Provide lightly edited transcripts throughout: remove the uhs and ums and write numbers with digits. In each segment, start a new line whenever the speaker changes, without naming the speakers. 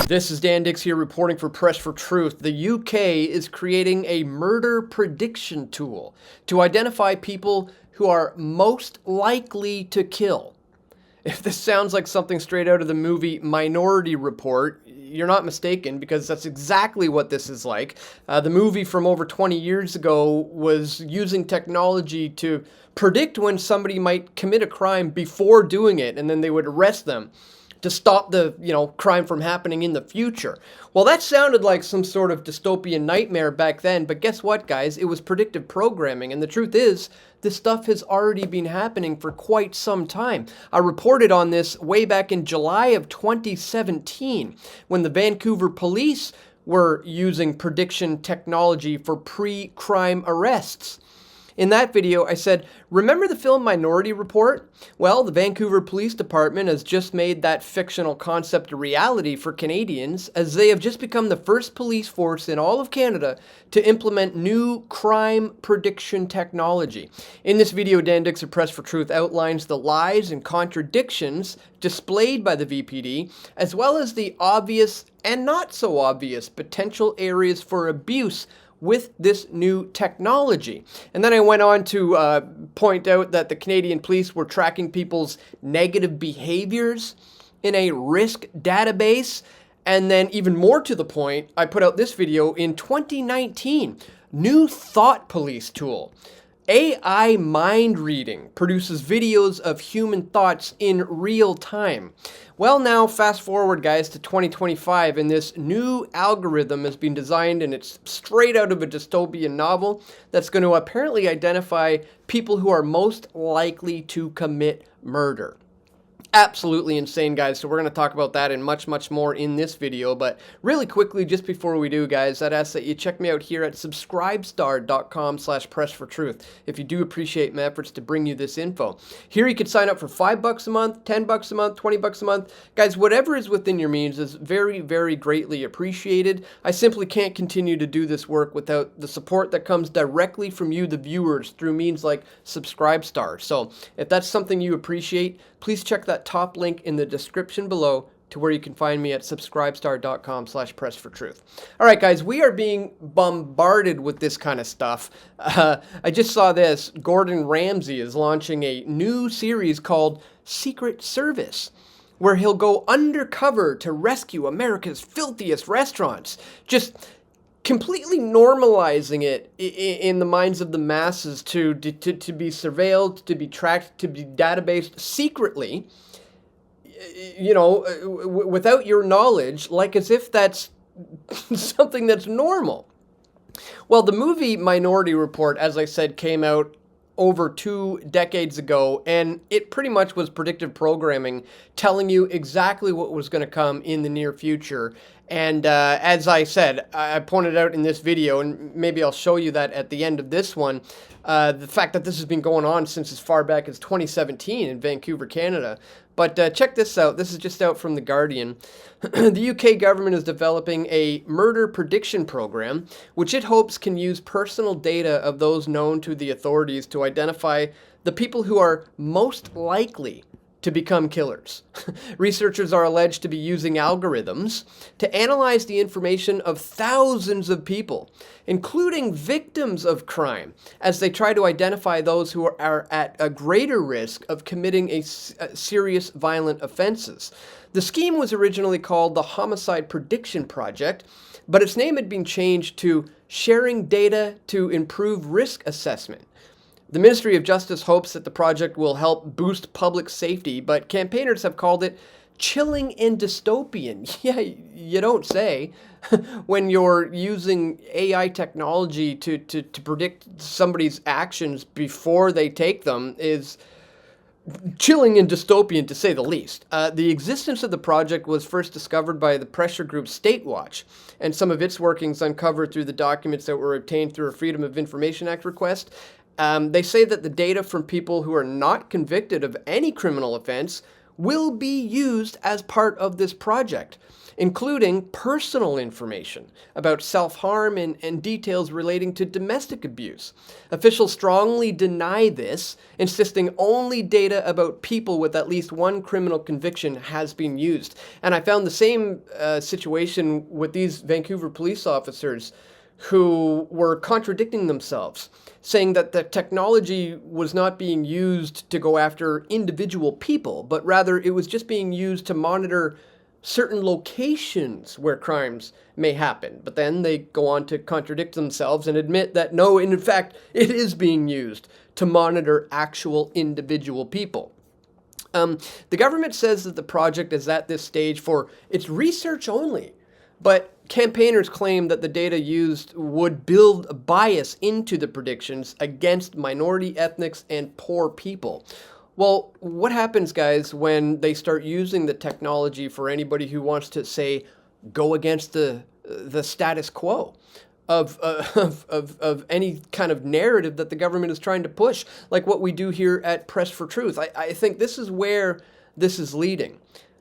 This is Dan Dicks here reporting for Press for Truth. The UK is creating a murder prediction tool to identify people who are most likely to kill. If this sounds like something straight out of the movie Minority Report, you're not mistaken, because that's exactly what this is like. The movie from over 20 years ago was using technology to predict when somebody might commit a crime before doing it, and then they would arrest them to stop the, crime from happening in the future. Well, that sounded like some sort of dystopian nightmare back then, but guess what, guys? It was predictive programming, and the truth is, this stuff has already been happening for quite some time. I reported on this way back in July of 2017, when the Vancouver police were using prediction technology for pre-crime arrests. In that video, I said, remember the film Minority Report? Well, the Vancouver Police Department has just made that fictional concept a reality for Canadians, as they have just become the first police force in all of Canada to implement new crime prediction technology. In this video, Dan Dicks of Press for Truth outlines the lies and contradictions displayed by the VPD, as well as the obvious and not so obvious potential areas for abuse with this new technology. And then I went on to point out that the Canadian police were tracking people's negative behaviors in a risk database. And then even more to the point, I put out this video in 2019, new thought police tool. AI mind reading produces videos of human thoughts in real time. Well, now fast forward, guys, to 2025, and this new algorithm has been designed, and it's straight out of a dystopian novel that's going to apparently identify people who are most likely to commit murder. Absolutely insane, guys. So we're going to talk about that and much, much more in this video. But really quickly, just before we do, guys, I'd ask that you check me out here at subscribestar.com/pressfortruth if you do appreciate my efforts to bring you this info. Here you can sign up for $5 a month, $10 a month, $20 a month. Guys, whatever is within your means is very, very greatly appreciated. I simply can't continue to do this work without the support that comes directly from you, the viewers, through means like Subscribestar. So if that's something you appreciate, please check that top link in the description below to where you can find me at subscribestar.com/pressfortruth. All right, guys, we are being bombarded with this kind of stuff. I just saw this. Gordon Ramsay is launching a new series called Secret Service, where he'll go undercover to rescue America's filthiest restaurants. Just completely normalizing it in the minds of the masses to be surveilled, to be tracked, to be databased secretly, without your knowledge, like as if that's something that's normal. Well, the movie Minority Report, as I said, came out over 2 decades ago, and it pretty much was predictive programming telling you exactly what was going to come in the near future. And as I said, I pointed out in this video, and maybe I'll show you that at the end of this one, the fact that this has been going on since as far back as 2017 in Vancouver, Canada. But check this out. This is just out from The Guardian. The UK government is developing a murder prediction program, which it hopes can use personal data of those known to the authorities to identify the people who are most likely to become killers. Researchers are alleged to be using algorithms to analyze the information of thousands of people, including victims of crime, as they try to identify those who are at a greater risk of committing serious violent offenses. The scheme was originally called the Homicide Prediction Project, but its name had been changed to Sharing Data to Improve Risk Assessment. The Ministry of Justice hopes that the project will help boost public safety, but campaigners have called it chilling and dystopian. Yeah, you don't say. When you're using AI technology to predict somebody's actions before they take them is chilling and dystopian, to say the least. The existence of the project was first discovered by the pressure group Statewatch, and some of its workings uncovered through the documents that were obtained through a Freedom of Information Act request. They say that the data from people who are not convicted of any criminal offense will be used as part of this project, including personal information about self-harm and details relating to domestic abuse. Officials strongly deny this, insisting only data about people with at least one criminal conviction has been used. And I found the same situation with these Vancouver police officers who were contradicting themselves, saying that the technology was not being used to go after individual people, but rather it was just being used to monitor certain locations where crimes may happen. But then they go on to contradict themselves and admit that no, in fact, it is being used to monitor actual individual people. The government says that the project is at this stage for its research only, but campaigners claim that the data used would build a bias into the predictions against minority, ethnics, and poor people. Well, what happens, guys, when they start using the technology for anybody who wants to, say, go against the status quo of any kind of narrative that the government is trying to push, like what we do here at Press for Truth? I think this is where this is leading,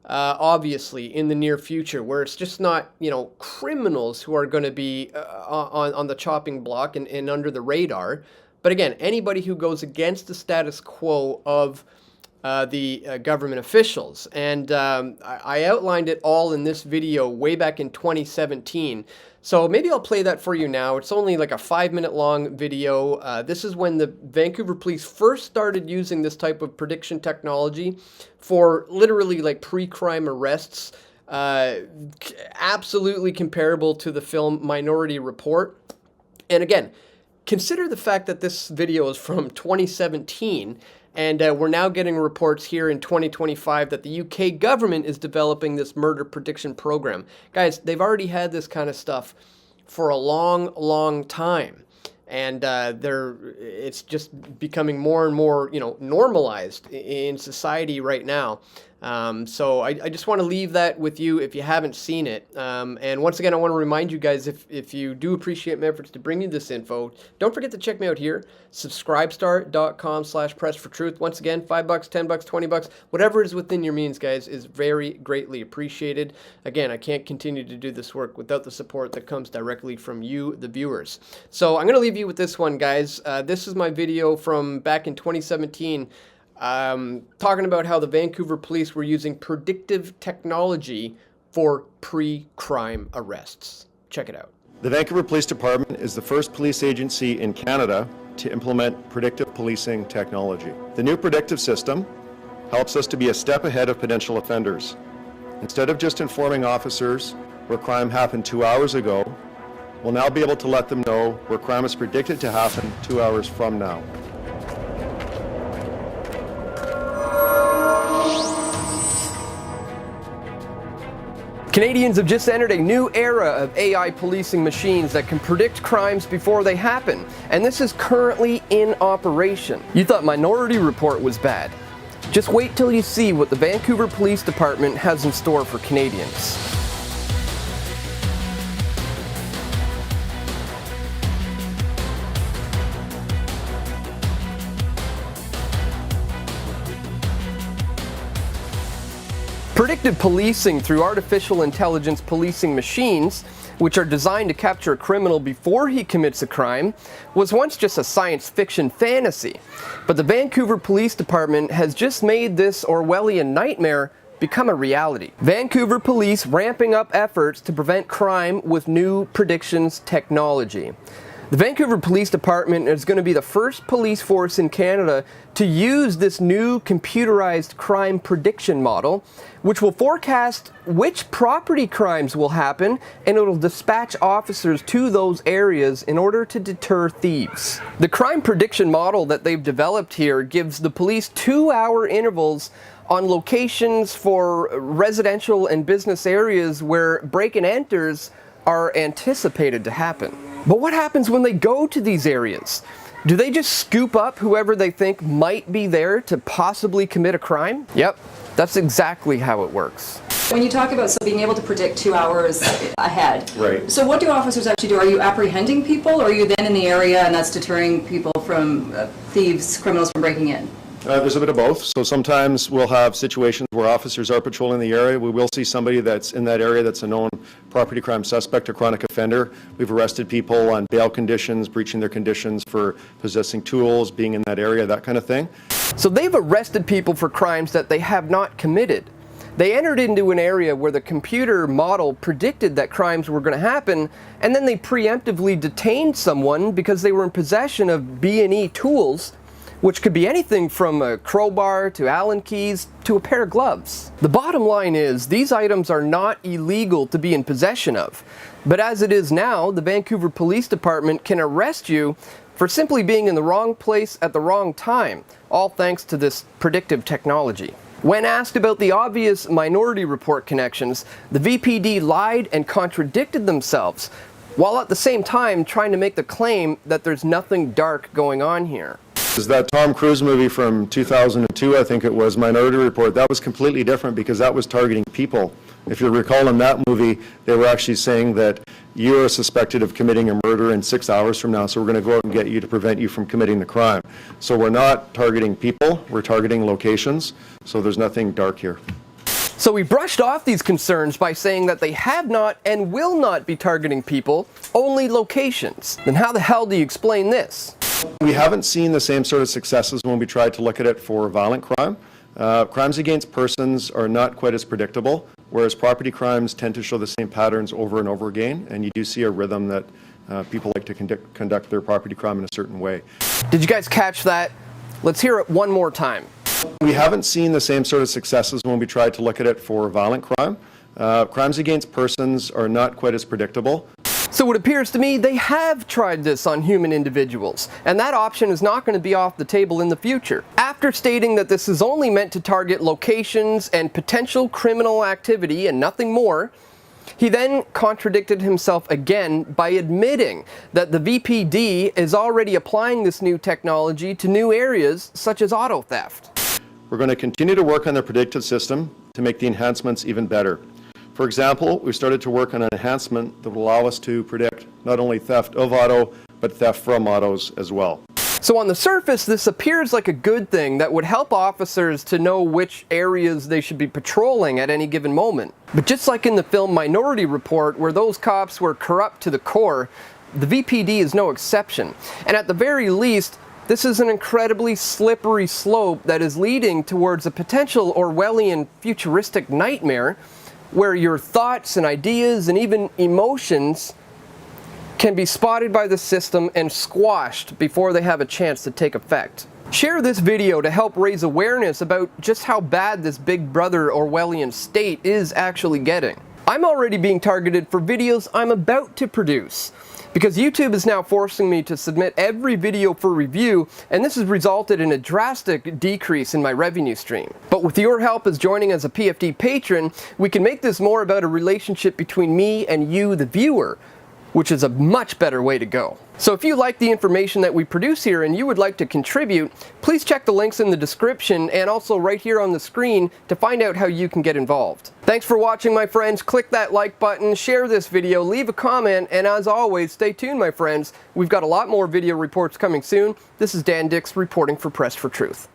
obviously, in the near future, where it's just not, criminals who are going to be on the chopping block and under the radar. But again, anybody who goes against the status quo of the government officials. And I outlined it all in this video way back in 2017. So maybe I'll play that for you now. It's only like a 5-minute long video. This is when the Vancouver police first started using this type of prediction technology for literally like pre-crime arrests. Absolutely comparable to the film Minority Report. And again, consider the fact that this video is from 2017, and we're now getting reports here in 2025 that the UK government is developing this murder prediction program. Guys, they've already had this kind of stuff for a long, long time. And it's just becoming more and more, normalized in society right now. So I just want to leave that with you if you haven't seen it. And once again, I want to remind you guys, if you do appreciate my efforts to bring you this info, don't forget to check me out here, subscribestar.com/pressfortruth. Once again, $5, $10, $20, whatever is within your means, guys, is very greatly appreciated. Again, I can't continue to do this work without the support that comes directly from you, the viewers. So I'm going to leave you with this one, guys. This is my video from back in 2017. Talking about how the Vancouver police were using predictive technology for pre-crime arrests. Check it out.
The Vancouver Police Department is the first police agency in Canada to implement predictive policing technology. The new predictive system helps us to be a step ahead of potential offenders. Instead of just informing officers where crime happened 2 hours ago, we'll now be able to let them know where crime is predicted to happen 2 hours from now.
Canadians have just entered a new era of AI policing machines that can predict crimes before they happen, and this is currently in operation. You thought Minority Report was bad? Just wait till you see what the Vancouver Police Department has in store for Canadians. Predictive policing through artificial intelligence policing machines, which are designed to capture a criminal before he commits a crime, was once just a science fiction fantasy. But the Vancouver Police Department has just made this Orwellian nightmare become a reality. Vancouver police ramping up efforts to prevent crime with new predictions technology. The Vancouver Police Department is going to be the first police force in Canada to use this new computerized crime prediction model, which will forecast which property crimes will happen, and it will dispatch officers to those areas in order to deter thieves. The crime prediction model that they've developed here gives the police 2-hour intervals on locations for residential and business areas where break-and-enters are anticipated to happen. But what happens when they go to these areas? Do they just scoop up whoever they think might be there to possibly commit a crime? Yep, that's exactly how it works.
When you talk about being able to predict 2 hours ahead,
Right.
So what do officers actually do? Are you apprehending people, or are you then in the area and that's deterring people from thieves, criminals from breaking in?
There's a bit of both. So sometimes we'll have situations where officers are patrolling the area. We will see somebody that's in that area that's a known property crime suspect or chronic offender. We've arrested people on bail conditions, breaching their conditions for possessing tools, being in that area, that kind of thing.
So they've arrested people for crimes that they have not committed. They entered into an area where the computer model predicted that crimes were going to happen, and then they preemptively detained someone because they were in possession of B&E tools, which could be anything from a crowbar to Allen keys to a pair of gloves. The bottom line is, these items are not illegal to be in possession of. But as it is now, the Vancouver Police Department can arrest you for simply being in the wrong place at the wrong time, all thanks to this predictive technology. When asked about the obvious Minority Report connections, the VPD lied and contradicted themselves, while at the same time trying to make the claim that there's nothing dark going on here.
Is that Tom Cruise movie from 2002, I think it was, Minority Report, that was completely different because that was targeting people. If you recall in that movie, they were actually saying that you are suspected of committing a murder in 6 hours from now, so we're going to go out and get you to prevent you from committing the crime. So we're not targeting people, we're targeting locations, so there's nothing dark here.
So we brushed off these concerns by saying that they have not and will not be targeting people, only locations. Then how the hell do you explain this?
We haven't seen the same sort of successes when we tried to look at it for violent crime. Crimes against persons are not quite as predictable, whereas property crimes tend to show the same patterns over and over again, and you do see a rhythm that people like to conduct their property crime in a certain way.
Did you guys catch that? Let's hear it one more time.
We haven't seen the same sort of successes when we tried to look at it for violent crime. Crimes against persons are not quite as predictable.
So it appears to me they have tried this on human individuals, and that option is not going to be off the table in the future. After stating that this is only meant to target locations and potential criminal activity and nothing more, he then contradicted himself again by admitting that the VPD is already applying this new technology to new areas such as auto theft.
We're going to continue to work on the predictive system to make the enhancements even better. For example, we started to work on an enhancement that will allow us to predict not only theft of auto, but theft from autos as well.
So on the surface, this appears like a good thing that would help officers to know which areas they should be patrolling at any given moment. But just like in the film Minority Report, where those cops were corrupt to the core, the VPD is no exception. And at the very least, this is an incredibly slippery slope that is leading towards a potential Orwellian futuristic nightmare where your thoughts and ideas and even emotions can be spotted by the system and squashed before they have a chance to take effect. Share this video to help raise awareness about just how bad this Big Brother Orwellian state is actually getting. I'm already being targeted for videos I'm about to produce, because YouTube is now forcing me to submit every video for review, and this has resulted in a drastic decrease in my revenue stream. But with your help as joining as a PFD patron, we can make this more about a relationship between me and you, the viewer, which is a much better way to go. So if you like the information that we produce here and you would like to contribute, please check the links in the description and also right here on the screen to find out how you can get involved. Thanks for watching, my friends. Click that like button, share this video, leave a comment, and as always, stay tuned, my friends. We've got a lot more video reports coming soon. This is Dan Dicks reporting for Press for Truth.